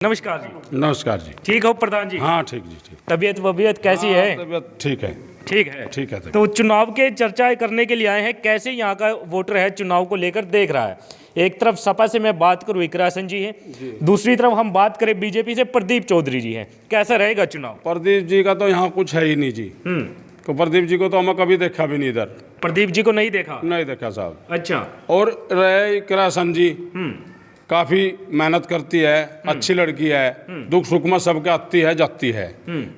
नमस्कार जी। नमस्कार जी। ठीक हो प्रधान जी? हाँ ठीक जी, ठीक। तबीयत वबीयत कैसी है? तबीयत ठीक है। ठीक है। ठीक है। तो चुनाव के चर्चा करने के लिए आए हैं, कैसे यहाँ का वोटर है चुनाव को लेकर देख रहा है। एक तरफ सपा से मैं बात करूँ इकरा हसन जी है, दूसरी तरफ हम बात करें बीजेपी से प्रदीप चौधरी जी हैं। कैसा रहेगा चुनाव? प्रदीप जी का तो यहाँ कुछ है ही नहीं जी। तो प्रदीप जी को तो हमें कभी देखा भी नहीं इधर। प्रदीप जी को नहीं देखा? नहीं देखा साहब। अच्छा। और रहे इकरा हसन जी, काफी मेहनत करती है, अच्छी लड़की है, दुख सुख में सबके आती है जाती है।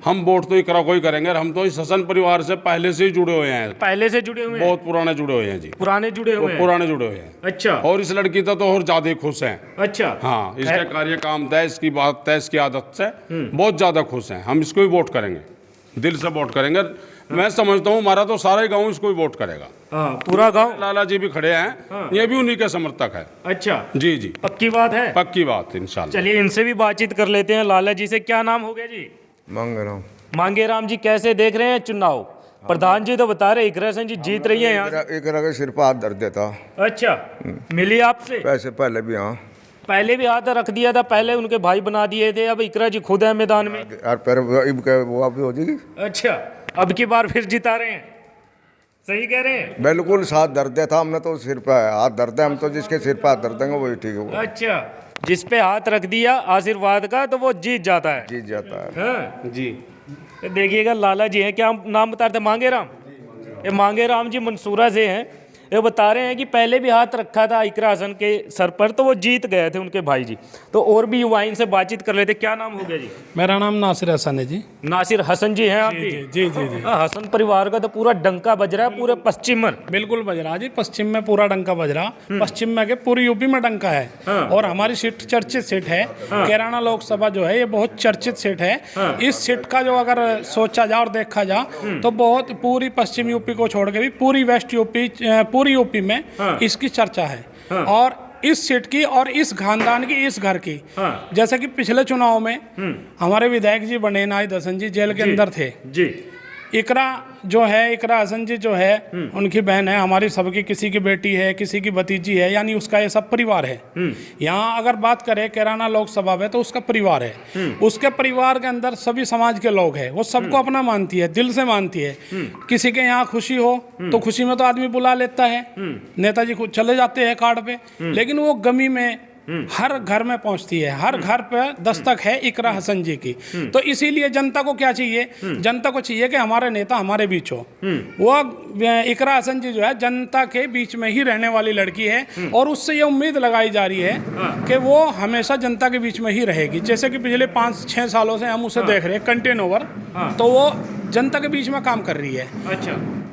हम वोट तो इकरा को ही करेंगे। हम तो इस हसन परिवार से पहले से ही जुड़े हुए हैं। पहले से जुड़े हुए हैं? बहुत पुराने जुड़े हुए हैं जी। पुराने जुड़े हुए हैं? पुराने जुड़े हुए हैं। अच्छा। और इस लड़की तो और ज्यादा ही खुश हैं। अच्छा। हाँ, इसका कार्य काम तय, इसकी बात तय, इसकी आदत से बहुत ज्यादा खुश हैं। हम इसको ही वोट करेंगे, दिल से वोट करेंगे। मैं समझता हूँ हमारा तो सारा ही गांव इसको ही वोट करेगा। हाँ, पूरा गांव। लाला जी भी खड़े हैं, ये भी उन्हीं के समर्थक है। अच्छा जी जी, पक्की बात है? पक्की बात इंशाल्लाह। चलिए इनसे भी बातचीत कर लेते हैं। लाला जी से क्या नाम हो गया जी? मांगेराम। मांगेराम जी, कैसे देख रहे हैं चुनाव? प्रधान जी तो बता रहे इकरा हसन जी जीत रही है यहाँ। एक के सिर पर हाथ धर देता। अच्छा, मिली आपसे? पैसे पहले भी, हाँ पहले भी हाथ रख दिया था, पहले उनके भाई बना दिए थे, अब इकरा जी खुद है मैदान में। यार पैर वो आप हो जाएगी। अच्छा, अब की बार फिर जिता रहे हैं? सही कह रहे हैं? बिल्कुल साथ दर्द था। हमने तो सिर पे हाथ दर्द है, हम तो जिसके सिर पे हाथ दर्द देंगे वही ठीक है। अच्छा, जिस पे हाथ रख दिया आशीर्वाद का तो वो जीत जाता है। जीत जाता है। हाँ जी। तो देखिएगा लाला जी हैं, क्या नाम बता रहे थे? मांगेराम। ये मांगेराम जी मंसूरा से हैं। ये बता रहे हैं कि पहले भी हाथ रखा था इकरा हसन के सर पर तो वो जीत गए थे उनके भाई जी। तो और भी युवा इनसे बातचीत कर लेते। क्या नाम हो गया जी? मेरा नाम नासिर हसन है जी। नासिर हसन जी हैं आप भी? जी जी जी। हसन परिवार का तो पूरा डंका बज रहा है पूरे पश्चिम में। बिल्कुल बज रहा जी, पश्चिम में पूरा डंका बज रहा। पश्चिम में के पूरी यूपी में डंका है। और हमारी सीट चर्चित सीट है। कैराना लोकसभा जो है ये बहुत चर्चित सीट है। इस सीट का जो अगर सोचा जा और देखा जा तो बहुत पूरी पश्चिम यूपी को छोड़ के भी पूरी वेस्ट यूपी, पूरी यूपी में इसकी चर्चा है। और इस सीट की और इस खानदान की, इस घर की, जैसे कि पिछले चुनाव में हमारे विधायक जी बने नाहिद हसन जी जेल के अंदर थे जी। इकरा जो है, इकरा हसन जी जो है उनकी बहन है, हमारी सबकी किसी की बेटी है, किसी की भतीजी है, यानी उसका ये सब परिवार है। यहाँ अगर बात करें कैराना लोकसभा में तो उसका परिवार है। उसके परिवार के अंदर सभी समाज के लोग हैं। वो सबको अपना मानती है, दिल से मानती है। किसी के यहाँ खुशी हो तो खुशी में तो आदमी बुला लेता है, नेताजी खुद चले जाते हैं कार्ड पे, लेकिन वो गमी में हर घर में पहुंचती है। हर घर पे दस्तक है इकरा हसन जी की। तो इसीलिए जनता को क्या चाहिए? जनता को चाहिए कि हमारे नेता हमारे बीच हो। वो इकरा हसन जी जो है जनता के बीच में ही रहने वाली लड़की है और उससे ये उम्मीद लगाई जा रही है कि वो हमेशा जनता के बीच में ही रहेगी। जैसे कि पिछले 5-6 सालों से हम उसे देख रहे हैं कंटेन ओवर, तो वो जनता के बीच में काम कर रही है। अच्छा,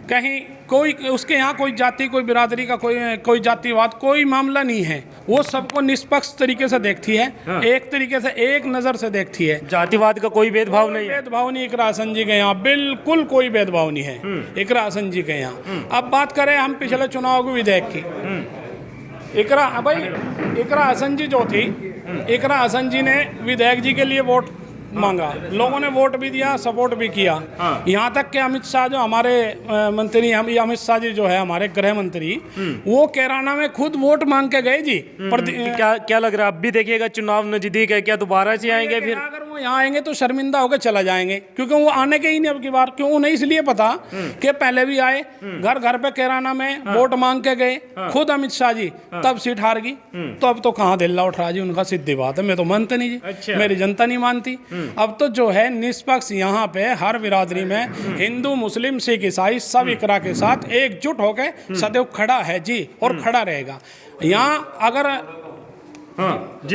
कहीं कोई उसके यहाँ कोई जाति, कोई बिरादरी का कोई जातिवाद कोई मामला नहीं है। वो सबको निष्पक्ष तरीके से देखती है। एक तरीके से, एक नज़र से देखती है। जातिवाद का कोई भेदभाव नहीं है? भेदभाव नहीं इकरा हसन जी के यहाँ, बिल्कुल कोई भेदभाव नहीं है इकरा हसन जी के यहाँ। अब बात करें हम पिछले चुनाव के विधायक की, इकरा हसन जी जो थी, इकरा हसन जी ने विधायक जी के लिए वोट मांगा, लोगों ने वोट भी दिया, सपोर्ट भी किया। यहाँ तक कि अमित शाह जो हमारे मंत्री, अमित शाह जी जो है हमारे गृह मंत्री, वो कैराना में खुद वोट मांग के गए जी। क्या लग रहा है अब भी देखिएगा चुनाव नजदीक है, क्या दोबारा से आएंगे? फिर अगर वो यहाँ आएंगे तो शर्मिंदा होकर चला जाएंगे, क्योंकि वो आने के ही नहीं अब की बार। क्यों? उन्हें इसलिए पता कि पहले भी आए, घर घर पे कैराना में वोट मांग के गए खुद अमित शाह जी, तब सीट हार गई। तो अब तो कहाँ दिल्ला उठ रहा जी उनका, सीधी बात है। मैं तो मानते नहीं जी। अच्छा। मेरी जनता नहीं मानती। अब तो जो है निष्पक्ष यहाँ पे हर बिरादरी में हिंदू, मुस्लिम, सिख, ईसाई सब इकरा के साथ एकजुट होकर सदैव खड़ा है जी, और खड़ा रहेगा। यहाँ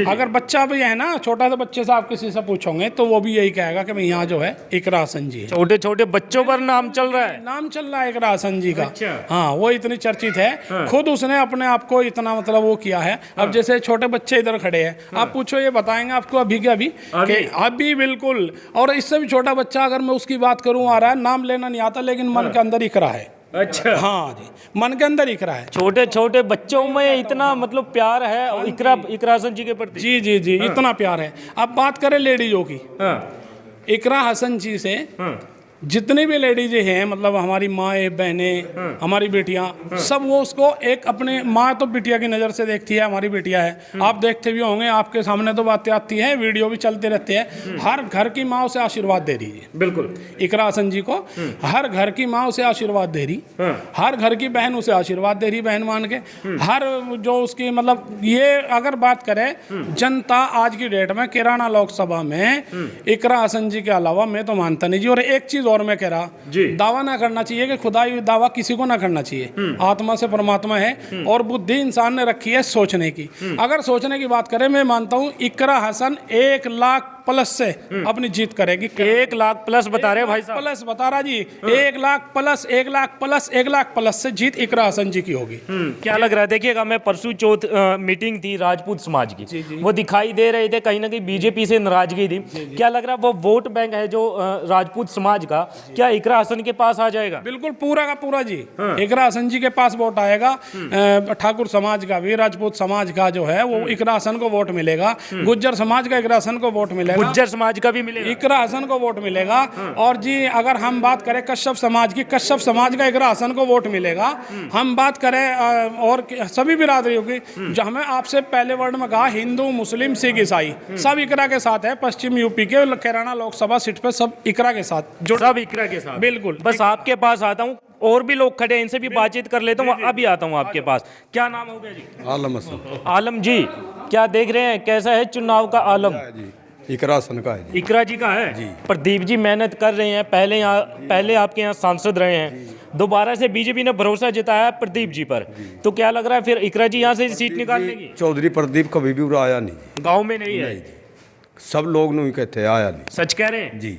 अगर बच्चा भी है ना, छोटा सा बच्चे से आप किसी से पूछोगे तो वो भी यही कहेगा कि भाई यहाँ जो है इकरा हसन जी है। छोटे छोटे बच्चों पर नाम चल रहा है? नाम चल रहा है इकरा हसन जी का। अच्छा। हाँ, वो इतनी चर्चित है। खुद उसने अपने आप को इतना मतलब वो किया है। अब जैसे छोटे बच्चे इधर खड़े हैं, आप पूछो ये बताएंगे आपको अभी के अभी बिल्कुल। और इससे भी छोटा बच्चा अगर मैं उसकी बात करूँ, आ रहा है, नाम लेना नहीं आता, लेकिन मन के अंदर इकरा है। अच्छा। हाँ जी, मन के अंदर इकरा है। छोटे छोटे बच्चों में इतना मतलब प्यार है इकरा हसन जी के प्रति? जी जी जी, इतना प्यार है। अब बात करें लेडीजों की, इकरा हसन जी से जितनी भी लेडीज हैं, मतलब हमारी माएँ बहनें, हमारी बेटियां, सब वो उसको एक अपने माँ तो बिटिया की नज़र से देखती है, हमारी बिटिया है। आप देखते भी होंगे, आपके सामने तो बातें आती हैं, वीडियो भी चलते रहते हैं। हर घर की माँ उसे आशीर्वाद दे रही है। बिल्कुल इकरा हसन जी को हर घर की माँ उसे आशीर्वाद दे रही, हर घर की बहन उसे आशीर्वाद दे रही, बहन मान के। हर जो उसकी मतलब ये अगर बात करें जनता आज की डेट में किराना लोकसभा में इकरा हसन जी के अलावा मैं तो मानता नहीं जी। और एक चीज और मैं कह रहा, दावा ना करना चाहिए कि खुदाई दावा किसी को ना करना चाहिए। आत्मा से परमात्मा है और बुद्धि इंसान ने रखी है सोचने की। अगर सोचने की बात करें, मैं मानता हूँ इकरा हसन 1 लाख प्लस से अपनी जीत करेगी। 1 लाख प्लस बता रहे हैं भाई साहब। प्लस बता रहा जी, 1 lakh plus, 1 lakh plus, 1 lakh plus से जीत इकरा हसन जी की होगी। क्या लग रहा है, देखिएगा मैं परसों चौथ मीटिंग थी राजपूत समाज की, वो दिखाई दे रहे थे कहीं ना कहीं बीजेपी से नाराजगी थी। क्या लग रहा है वो वोट बैंक है जो राजपूत समाज का, क्या इकरा हसन के पास आ जाएगा? बिल्कुल पूरा का पूरा जी। इकरा हसन जी के पास वोट आएगा। ठाकुर समाज का भी, राजपूत समाज का जो है वो इकरा हसन को वोट मिलेगा। गुज्जर समाज का इकरा हसन को वोट मिलेगा। गुज्जर समाज का भी मिलेगा, इकरा हसन को वोट मिलेगा। और जी अगर हम बात करें कश्यप समाज की, कश्यप समाज का इकरा हसन को वोट मिलेगा। हम बात करें और सभी बिरादरियों की, जो हमें आपसे पहले वर्ड में कहा, हिंदू मुस्लिम सिख ईसाई सब इकरा के साथ है। पश्चिम यूपी के कैराना लोकसभा सीट पे सब इकरा के साथ, जो सब इकरा के साथ। बिल्कुल। बस आपके पास आता हूँ, और भी लोग खड़े हैं, इनसे भी बातचीत कर लेता हूँ। अभी आता हूँ आपके पास। क्या नाम हो गया जी? आलम हसन आलम जी, क्या देख रहे हैं, कैसा है चुनाव का आलम? जी, इकरा हसन का है जी। इकरा जी का है जी। प्रदीप जी मेहनत कर रहे हैं, पहले आपके यहाँ सांसद रहे हैं, दोबारा से बीजेपी ने भरोसा जताया प्रदीप जी पर, तो क्या लग रहा है फिर इकरा जी यहाँ से सीट निकाल लेंगी? चौधरी प्रदीप कभी भी उरा आया नहीं, गांव में नहीं है? सब लोग नहीं कहते आया नहीं सच कह रहे हैं जी।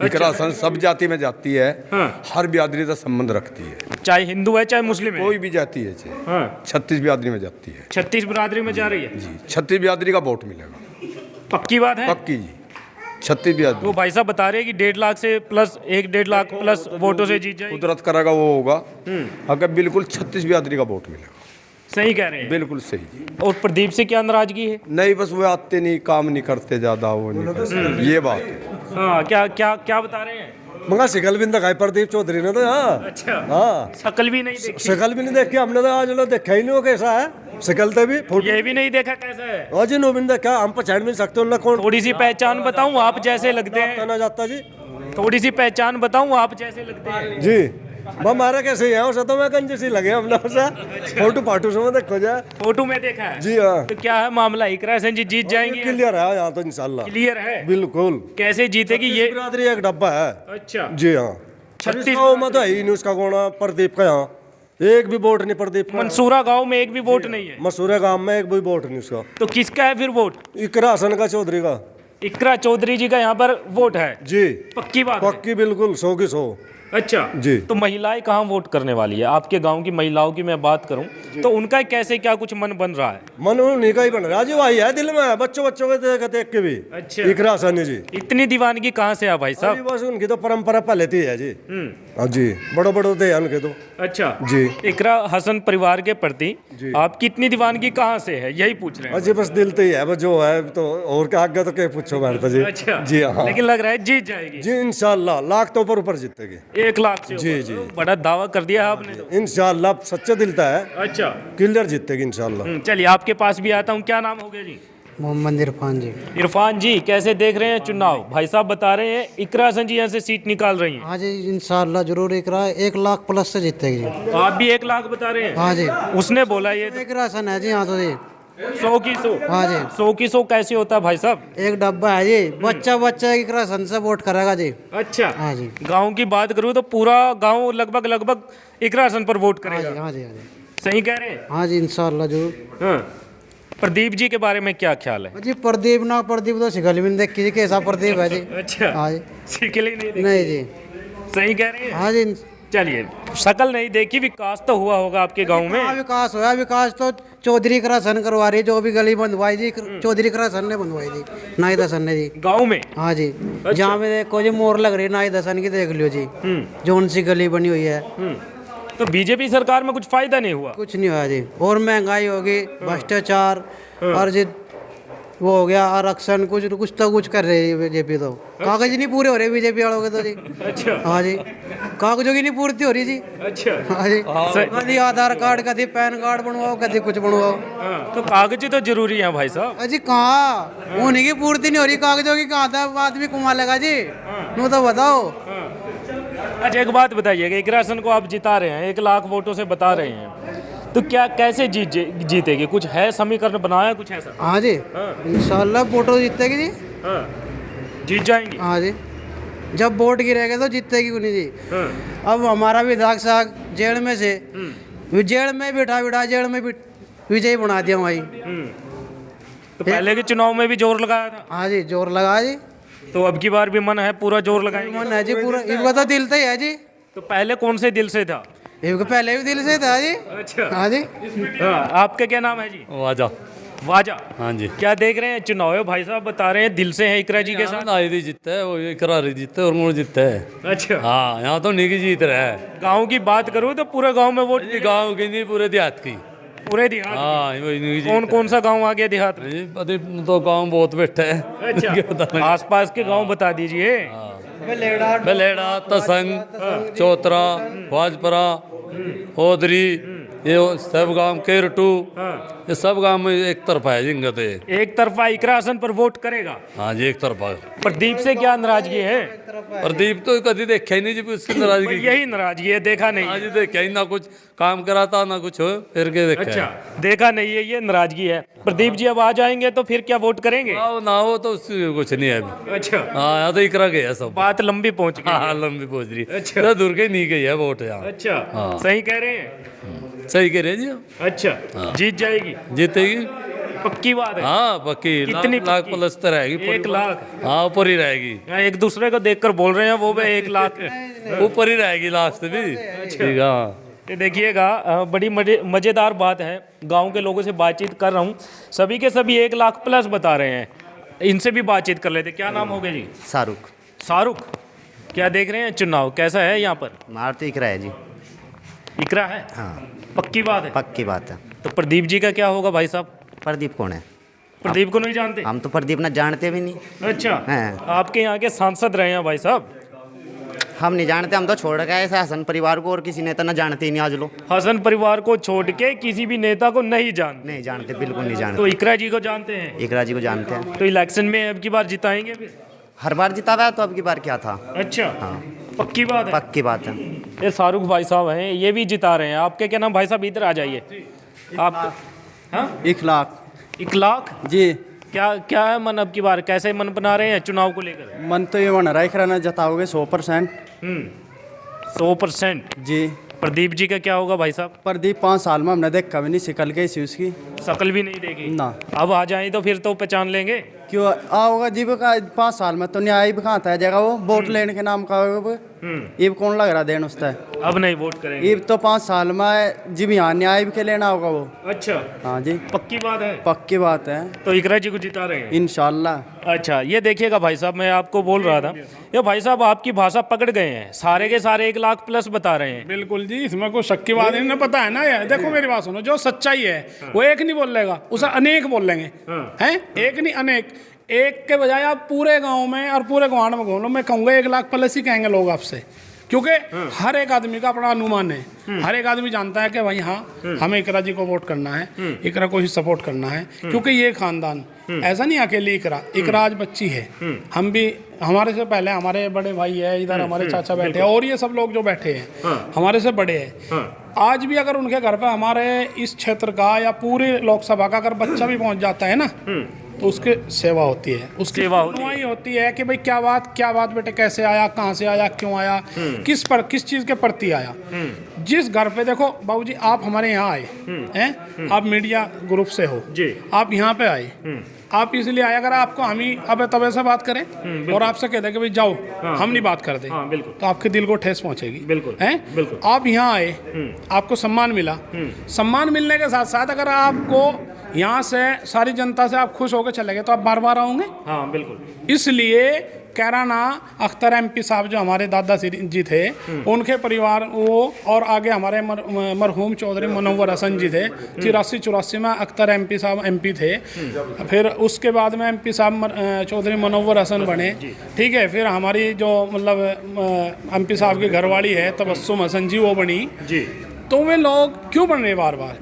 इकरा हसन सब जाति में जाती है, हाँ। हर बिरादरी का संबंध रखती है, चाहे हिंदू है चाहे मुस्लिम है। कोई भी जाति है चाहे। हाँ। 36 बिरादरी में जाती है 36 बिरादरी में जा रही है जी। 36 बिरादरी का वोट मिलेगा, पक्की बात है? पक्की जी। 36 बिरादरी वो भाई साहब बता रहे हैं कि 1.5 लाख से प्लस 1.5 लाख प्लस वोटों से जीत जाएगी। कुदरत करेगा वो होगा। अगर बिल्कुल 36 बिरादरी का वोट मिलेगा। सही कह रहे हैं, बिल्कुल सही जी। और प्रदीप से क्या नाराजगी है? नहीं, बस वो आते नहीं, काम नहीं करते, ज्यादा वो नहीं करते, ये बात है। हाँ, क्या क्या क्या बता रहे हैं? मगर शिकल भी नहीं दिखाई प्रदीप चौधरी ने तो। हाँ अच्छा, हाँ, शकल भी नहीं देखी? शिकल भी नहीं देखी हमने तो, आज लोग देखा ही नहीं हो कैसा है शिकल तो भी फोटो। ये भी नहीं देखा कैसा है? और जी नो भी नहीं देखा, हम पहचान भी नहीं सकते उन्हें कौन। थोड़ी सी पहचान बताऊं, आप जैसे लगते हैं। ना जाता जी थोड़ी सी पहचान बताऊं, आप जैसे लगते हैं। जी। हमारा कैसे है उसे तो मैं कंजू सी लगे हमने उसे फोटो फाटू से देखो जाए। फोटो में देखा है जी हाँ। तो क्या है मामला, इकरा हसन जी जीत जाएंगी? क्लियर है यहाँ तो इंशाल्लाह, क्लियर है? बिल्कुल। कैसे जीतेगी ये? बिरादरी एक डब्बा है। अच्छा जी हाँ। 36 गाँव में तो है ही नहीं उसका कोना प्रदीप का, यहाँ एक भी वोट नहीं प्रदीप का। मंसूरा गांव में एक भी वोट नहीं है? मसूरे गांव में एक भी वोट नहीं उसका। तो किसका है फिर वोट? इकरा हसन का, चौधरी का। इकरा चौधरी जी का यहाँ पर वोट है? जी पक्की बात है? पक्की बिल्कुल 100 की 100। अच्छा जी। तो महिलाएं कहाँ वोट करने वाली है? आपके गांव की महिलाओं की मैं बात करूं तो उनका कैसे क्या कुछ मन बन रहा है? मन उन्हीं का ही बन रहा है जी, वही है दिल में, बच्चों के देख के भी। अच्छा। इकरा हसन जी। इतनी दीवानगी कहाँ से आ भाई जी साहब? बस उनकी तो परंपरा पहले थी है जी। हाँ जी, बड़ो बड़ो थे उनके तो। अच्छा जी। इकरा हसन परिवार के प्रति आपकी इतनी दीवानगी कहाँ से है, यही पूछ रहे हैं? जी बस दिल तो ही है, बस जो है तो, और क्या आगे तो क्या पूछो मेरे तो जी। अच्छा जी हाँ। लेकिन लग रहा है जीत जाएगी जी इंशाल्लाह, लाख तो ऊपर जीतेगी। 1 लाख से जी, ऊपर। जी। बड़ा दावा कर दिया है आपने। इंशाल्लाह सच्चे दिल का है, अच्छा क्लियर जीतेगी इंशाल्लाह। चलिए आपके पास भी आता हूँ। क्या नाम हो गया जी? मोहम्मद इरफान जी। इरफान जी, कैसे देख रहे हैं चुनाव? भाई साहब बता रहे हैं इकरा हसन जी यहाँ से सीट निकाल रही हैं। हाँ जी इंशाल्लाह जरूर इकरा 1 लाख प्लस से जीतेगी जी। तो आप भी 1 लाख बता रहे हैं? हाँ जी। उसने बोला ये तो इकरा हसन है जी यहाँ तो जी। 100 की 100। हाँ जी। 100 की 100 कैसे होता है भाई साहब? एक डब्बा है जी, बच्चा इकरा हसन से वोट करेगा जी। अच्छा हाँ जी। गांव की बात करूँ तो पूरा गांव लगभग इकरा हसन पर वोट हाँ करेगा। जी हाँ जी हाँ जी। सही कह रहे हैं? हाँ जी इंशाल्लाह जरूर। हाँ। प्रदीप जी के बारे में क्या ख्याल है? जी प्रदीप तो शिकल भी नहीं देखी जी, कैसा प्रदीप है जी। अच्छा हाँ जी। शिकल ही नहीं देखी? नहीं जी। सही कह रहे हैं? हाँ जी। चलिए, शकल नहीं देखी, विकास तो हुआ होगा आपके गांव में? हाँ विकास हुआ, विकास तो चौधरी इकरा हसन करवा रही, जो भी गली बनवाई जी चौधरी इकरा हसन ने बनवाई जी, नाहिद हसन ने जी। गांव में? हाँ जी। जहाँ पे देखो जी मोर लग रही है नाहिद हसन की, देख लियो जी जोन सी गली बनी हुई है। तो बीजेपी सरकार में कुछ फायदा नहीं हुआ? कुछ नहीं हुआ जी, और महंगाई होगी, भ्रष्टाचार और जी वो हो गया आरक्षण कुछ तो कुछ कर रही है बीजेपी तो। कागज नहीं पूरे हो रहे बीजेपी वालों के तो जी। अच्छा हाँ जी, कागजों की नहीं पूर्ति हो रही जी। अच्छा हाँ जी, कभी आधार कार्ड कभी पैन कार्ड बनवाओ कभी कुछ बनवाओ। हाँ, तो कागज तो जरूरी है भाई साहब। अजी कहाँ उन्हीं की पूर्ति नहीं हो रही कागजों की, कहाँ था आदमी कमा लेगा जी। नो तो बताओ। अच्छा एक बात बताइएगा, इकरासन को आप जिता रहे हैं, 1 लाख वोटों से बता रहे हैं, तो क्या कैसे जीतेगी? कुछ है समीकरण बनाया कुछ ऐसा? हाँ जी, इंशाल्लाह वोटों जीतेगी जी। हाँ, जीत जाएंगी। हाँ जी, जब वोट गिरेगा तो जीतेगी उन्हीं जी। हाँ, अब हमारा विधायक साहब जेल में से जेल में बिठा जेल में विजयी बना दिया भाई। तो पहले के चुनाव में भी जोर लगाया था। हाँ जी, जोर लगा जी। तो अब की बार भी मन है पूरा जोर लगाएंगे? मन है जी पूरा, इनका तो दिल से ही है जी। तो पहले कौन से दिल से था? इनका पहले भी दिल से था जी। अच्छा हाँ जी। हाँ, आपका क्या नाम है जी? वाजा। वाजा। हाँ जी। क्या देख रहे हैं चुनाव है? भाई साहब बता रहे हैं दिल से है इकरा जी के साथ। नायरी जीतता है, वो ये करारी जीतता है और मोड़ जीतता है। अच्छा हाँ, यहाँ तो नहीं जीत रहा है। गांव की बात करूँ तो पूरे गांव में वोट, गांव की नहीं, पूरे देहात की। पूरे देहात हाँ, वही नहीं कौन कौन सा गांव आ गया देहात में? जी, पता तो गांव बहुत बैठा है। अच्छा आसपास के गांव बता दीजिए। बलेड़ा, तसंग, चौतरा, वाजपरा, ओदरी, ये सब गांव, केरटू, ये सब गांव में एक तरफा है जिंगा तो ये। एक तरफा इकरासन पर वोट करेगा। हाँ जी, एक तरफा। प्रदीप से क्या नाराजगी है? प्रदीप तो कभी देखा ही नहीं जी उसकी नाराजगी। यही नाराजगी है, देखा नहीं। आज देखा ही ना, कुछ काम कराता ना कुछ हो, फिर के देखा। अच्छा देखा नहीं है, ये नाराजगी है। प्रदीप जी अब आ जाएंगे तो फिर क्या वोट करेंगे? ना हो तो उससे कुछ नहीं है अभी। अच्छा हाँ, यहाँ तो इकरा गया सब। बात लंबी पहुंच गई। हाँ, लंबी पहुंच रही। अच्छा। अच्छा, दूर के नहीं गई है वोट यहाँ। अच्छा हाँ। सही कह रहे हैं। सही कह रहे हैं जी। अच्छा जीत जाएगी, जीतेगी, पक्की बात है। हाँ पक्की। कितनी लाख पक्की? प्लस तो रहेगी। 1 लाख। हाँ, ऊपर ही रहेगी। यहाँ एक दूसरे को देखकर बोल रहे हैं वो भी 1 लाख। ऊपर ही रहेगी लास्ट भी। ठीक है। हाँ। ये देखिएगा बड़ी मज़ेदार बात है। गांव के लोगों से बातचीत कर रहा हूँ, सभी के सभी 1 लाख प्लस बता रहे हैं। इनसे भी बातचीत कर लेते। क्या नाम हो गया जी? शाहरुख। शाहरुख, क्या देख रहे हैं चुनाव कैसा है यहाँ पर? मार तो इकरा है जी। इकरा है? हाँ, पक्की बात है। पक्की बात है। तो प्रदीप जी का क्या होगा भाई साहब? प्रदीप कौन है? प्रदीप को नहीं जानते? हम तो प्रदीप ना जानते भी नहीं। अच्छा हाँ। आपके यहाँ के सांसद रहे हैं भाई साहब? हम नहीं जानते, हम तो छोड़ के आए हसन परिवार को, और किसी नेता ना जानते ही नहीं आज लोग। हसन परिवार को छोड़ के किसी भी नेता को नहीं जानते? नहीं जानते, बिल्कुल नहीं जानते। तो इकरा जी को जानते हैं? इकरा जी को जानते हैं। तो इलेक्शन में अब की बार जिताएंगे फिर? हर बार जिता हुआ है, तो अब की बार क्या था। अच्छा हाँ, पक्की बात है। पक्की बात है। ये शाहरुख भाई साहब हैं, ये भी जिता रहे हैं। आपके क्या नाम भाई साहब? इधर आ जाइए आप। हाँ 1 लाख 1 लाख जी। क्या क्या है मन अब की बार? कैसे मन बना रहे हैं चुनाव को लेकर? मन तो ये बन रहा है कराना जताओगे 100%। 100% जी। प्रदीप जी का क्या होगा भाई साहब? प्रदीप 5 साल में हमने देखा भी नहीं, शिकल गई सी उसकी। शकल भी नहीं देगी ना। अब आ जाए तो फिर तो पहचान लेंगे। क्यों आओगा जी? का 5 साल में तो न्याय भी कहाँ था जगह, वो वोट लेने के नाम का ईब कौन लग रहा देन उसका। अब नहीं वोट करेंगे। ईब तो 5 साल में जी भी यहाँ न्याय भी के लेना होगा वो। अच्छा हाँ जी, पक्की बात है। पक्की बात है। तो इकरा जी को जिता रहे हैं इंशाल्लाह। अच्छा ये देखिएगा भाई साहब, मैं आपको बोल रहा था, ये भाई साहब आपकी भाषा पकड़ गए हैं। सारे के सारे 1 लाख प्लस बता रहे हैं। बिल्कुल जी, इसमें कोई शक की बात नहीं। पता है ना, ये देखो मेरी बात सुनो, जो सच्चाई है वो एक नहीं बोल लेगा, उसे अनेक बोल लेंगे। हैं, एक नहीं अनेक। एक के बजाय आप पूरे गांव में और पूरे गांव में घूम लो, मैं कहूँगा 1 लाख प्लस ही कहेंगे लोग आपसे, क्योंकि हर एक आदमी का अपना अनुमान है। हर एक आदमी जानता है कि भाई हाँ हमें इकरा जी को वोट करना है, इकरा को ही सपोर्ट करना है, क्योंकि ये खानदान ऐसा नहीं अकेली इकरा आज बच्ची है। हम भी, हमारे से पहले हमारे बड़े भाई है इधर, हमारे चाचा बैठे हैं, और ये सब लोग जो बैठे हैं हमारे से बड़े हैं। आज भी अगर उनके घर पे हमारे इस क्षेत्र का या पूरे लोकसभा का अगर बच्चा भी पहुंच जाता है ना, तो उसकी सेवा होती है, उसकी सेवा होती है कि भाई क्या बात बेटे, कैसे आया, कहाँ से आया, क्यों आया, किस चीज़ के प्रति आया। जिस घर पे देखो बाबूजी, आप हमारे यहाँ आए हैं, आप मीडिया ग्रुप से हो जी, आप यहाँ पे आए, आप इसलिए आए, अगर आपको हम ही अब तबे से बात करें और आपसे कह दें कि भाई जाओ, हम नहीं बात कर दें, तो आपके दिल को ठेस पहुंचेगी। बिल्कुल हैं। आप यहाँ आए, आपको सम्मान मिला, सम्मान मिलने के साथ साथ अगर आपको यहाँ से सारी जनता से आप खुश होकर चले गए तो आप बार बार आओगे। हाँ बिल्कुल। इसलिए कैराना अख्तर एमपी साहब जो हमारे दादा जी थे, उनके परिवार वो, और आगे हमारे मरहूम चौधरी मुनव्वर हसन जी थे। 83-84 में अख्तर एमपी साहब एमपी थे। फिर उसके बाद में एमपी साहब चौधरी मुनव्वर हसन बने, ठीक है। फिर हमारी जो मतलब एमपी साहब की घरवाली है तबस्सुम हसन जी, वो बनी जी। तो वे लोग क्यों बन रहे बार बार?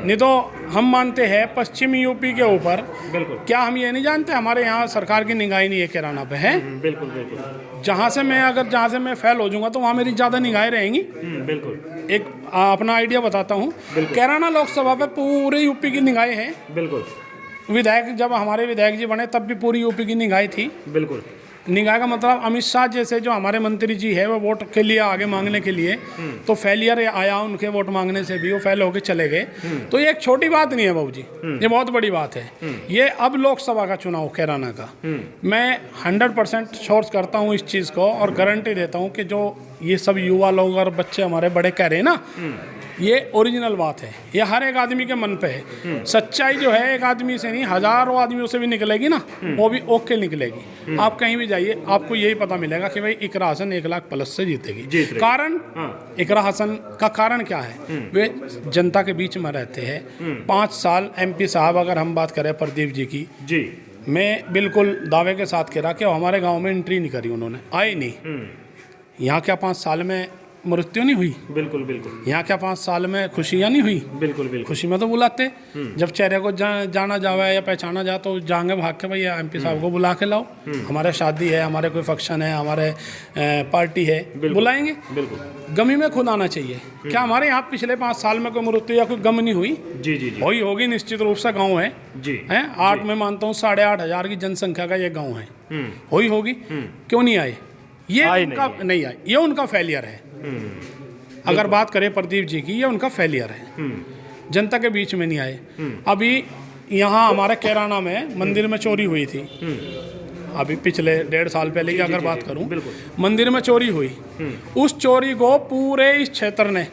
नहीं तो हम मानते हैं पश्चिमी यूपी के ऊपर, बिल्कुल। क्या हम ये नहीं जानते हमारे यहाँ सरकार की निगाह नहीं है कैराना पे, है? बिल्कुल बिल्कुल। जहाँ से मैं फेल हो जाऊंगा तो वहाँ मेरी ज़्यादा निगाहें रहेंगी। बिल्कुल। एक अपना आइडिया बताता हूँ, कैराना लोकसभा पे पूरे यूपी की निगाहें हैं। बिल्कुल। विधायक जब हमारे विधायक जी बने तब भी पूरी यूपी की निगाहें थी। बिल्कुल। निगाह का मतलब अमित शाह जैसे जो हमारे मंत्री जी है वो वोट के लिए आगे मांगने के लिए, तो फेलियर आया उनके वोट मांगने से भी, वो फेल होकर चले गए। तो ये एक छोटी बात नहीं है बाबू जी, ये बहुत बड़ी बात है। ये अब लोकसभा का चुनाव कैराना का, मैं 100% श्योर करता हूँ इस चीज़ को, और गारंटी देता हूँ कि जो ये सब युवा लोग और बच्चे हमारे बड़े कह रहे हैं ना, ये ओरिजिनल बात है, ये हर एक आदमी के मन पे है। सच्चाई जो है एक आदमी से नहीं, हजारों आदमियों से भी निकलेगी ना, वो भी ओके निकलेगी। आप कहीं भी जाइए आपको यही पता मिलेगा कि भाई इकरा हसन 1 लाख प्लस से जीतेगी। कारण इकरा हसन का कारण क्या है? वे जनता के बीच में रहते हैं। 5 साल एमपी साहब, अगर हम बात करें प्रदीप जी की, जी मैं बिल्कुल दावे के साथ कह रहा कि हमारे गाँव में एंट्री नहीं करी उन्होंने, आए नहीं। यहाँ क्या 5 साल में मृत्यु नहीं हुई? बिल्कुल बिल्कुल। यहाँ क्या 5 साल में खुशियाँ नहीं हुई? बिल्कुल बिल्कुल। खुशी में तो बुलाते, जब चेहरे को जाना जावे या पहचाना जा तो जाएंगे भाग के, भैया एमपी साहब को बुला के लाओ, हमारे शादी है, हमारे कोई फंक्शन है, हमारे पार्टी है, बुलाएंगे। बिल्कुल। गमी में खुद आना चाहिए। क्या हमारे यहाँ पिछले 5 साल में कोई मृत्यु या कोई गम नहीं हुई? जी जी जी। होगी निश्चित रूप से, गाँव है जी, है 8 में मानता हूँ 8,500 की जनसंख्या का ये गाँव है, होगी। क्यों नहीं आए? ये उनका नहीं आए, ये उनका फेलियर है। अगर बात करें प्रदीप जी की, ये उनका फेलियर है, जनता के बीच में नहीं आए। अभी यहाँ हमारे कैराना में मंदिर में चोरी हुई थी, अभी पिछले 1.5 साल पहले की अगर बात करूं, मंदिर में चोरी हुई। उस चोरी को पूरे इस क्षेत्र ने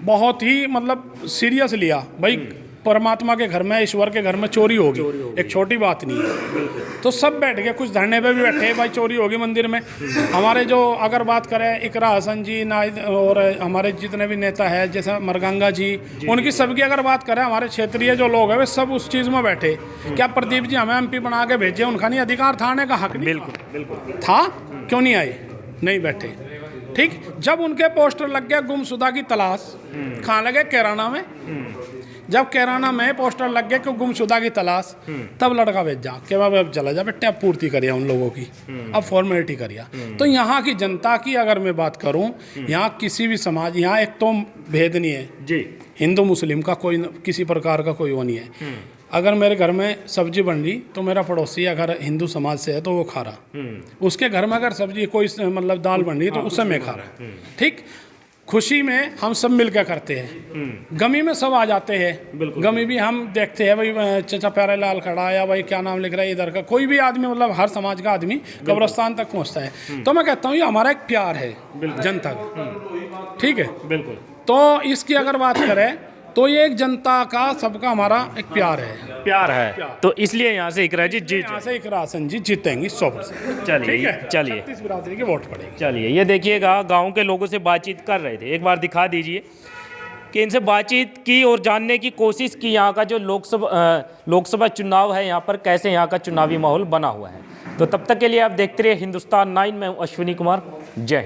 बहुत ही मतलब सीरियस लिया। भाई परमात्मा के घर में, ईश्वर के घर में चोरी होगी, एक छोटी बात नहीं है। तो सब बैठ गए, कुछ धरने पे भी बैठे, भाई चोरी होगी मंदिर में। हमारे जो अगर बात करें इकरा हसन जी और हमारे जितने भी नेता है जैसे मरगंगा जी, उनकी सबकी अगर बात करें, हमारे क्षेत्रीय जो लोग हैं वे सब उस चीज़ में बैठे। क्या प्रदीप जी हमें एमपी बना के भेजे? उनका नहीं अधिकार था, आने का हक नहीं? बिल्कुल बिल्कुल था। क्यों नहीं आए? नहीं बैठे। ठीक, जब उनके पोस्टर लग गया गुमशुदा की तलाश, कहाँ लगे? कैराना में। जब कैराना में पोस्टर लग गए कि गुमशुदा की तलाश, तब लड़का भेजा कि बाबा अब चला जा बेटे, अब पूर्ति करिए उन लोगों की, अब फॉर्मेलिटी करिए। तो यहाँ की जनता की अगर मैं बात करूँ, यहाँ किसी भी समाज, यहाँ एक तो भेद नहीं है जी, हिंदू मुस्लिम का कोई किसी प्रकार का कोई वो नहीं है। अगर मेरे घर में सब्जी बन रही तो मेरा पड़ोसी अगर हिंदू समाज से है तो वो खा रहा, उसके घर में अगर सब्जी कोई मतलब दाल बन रही तो उससे मैं खा रहा। ठीक, खुशी में हम सब मिलकर करते हैं, गमी में सब आ जाते हैं। गमी भी हम देखते हैं, भाई चचा प्यारे लाल खड़ा या भाई क्या नाम लिख रहा है इधर का, कोई भी आदमी मतलब हर समाज का आदमी कब्रिस्तान तक पहुंचता है। तो मैं कहता हूँ ये हमारा एक प्यार है जनता का, ठीक है। बिल्कुल। तो इसकी अगर बात करें तो ये एक जनता का, सबका हमारा एक प्यार है। तो इसलिए यहाँ से इकरा जी जीत, यहाँ से इकरा हसन जी जीतेंगी 100%। चलिए 36 बिरादरी की वोट पड़ेगी। चलिए ये देखिएगा, गांव के लोगों से बातचीत कर रहे थे, एक बार दिखा दीजिए कि इनसे बातचीत की और जानने की कोशिश की यहाँ का जो लोकसभा चुनाव है, यहाँ पर कैसे यहाँ का चुनावी माहौल बना हुआ है। तो तब तक के लिए आप देखते रहिए हिंदुस्तान 9 में अश्विनी कुमार। जय हिंद।